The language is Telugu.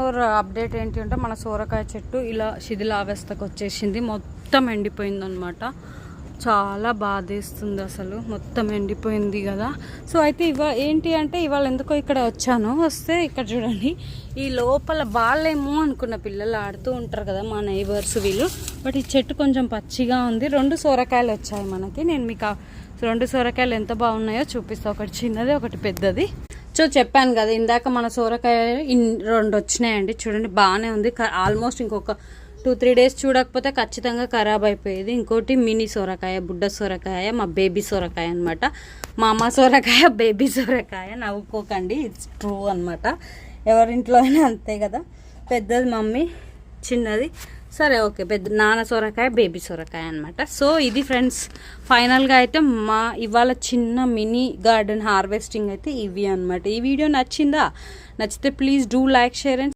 మోర్ అప్డేట్ ఏంటి అంటే మన సోరకాయ చెట్టు ఇలా శిథిలావస్థకు వచ్చేసింది, మొత్తం ఎండిపోయింది అనమాట. చాలా బాధేస్తుంది అసలు, మొత్తం ఎండిపోయింది కదా. సో అయితే ఏంటి అంటే ఇవాళ ఎందుకో ఇక్కడ వచ్చాను. వస్తే ఇక్కడ చూడండి, ఈ లోపల బాగాలేమో అనుకున్న, పిల్లలు ఆడుతూ ఉంటారు కదా మా నైబర్స్ వీళ్ళు. బట్ ఈ చెట్టు కొంచెం పచ్చిగా ఉంది. 2 సోరకాయలు వచ్చాయి మనకి. నేను మీకు 2 సోరకాయలు ఎంత బాగున్నాయో చూపిస్తాను. ఒకటి చిన్నది, ఒకటి పెద్దది. సో చెప్పాను కదా ఇందాక మన సోరకాయ 2 వచ్చినాయండి. చూడండి బాగానే ఉంది. ఆల్మోస్ట్ ఇంకొక 2-3 డేస్ చూడకపోతే ఖచ్చితంగా ఖరాబ్ అయిపోయేది. ఇంకోటి మినీ సొరకాయ, బుడ్డ సొరకాయ, మా బేబీ సొరకాయ అనమాట. మా అమ్మ సొరకాయ, బేబీ సొరకాయ. నవ్వుకోకండి, ఇట్స్ ట్రూ అనమాట. ఎవరింట్లో అయినా అంతే కదా. పెద్దది మమ్మీ, చిన్నది సరే ఓకే, పెద్ద నాన్న సొరకాయ, బేబీ సొరకాయ అనమాట. సో ఇది ఫ్రెండ్స్, ఫైనల్గా అయితే మా ఇవాళ చిన్న మినీ గార్డెన్ హార్వెస్టింగ్ అయితే ఇవి అనమాట. ఈ వీడియో నచ్చితే please do like, share and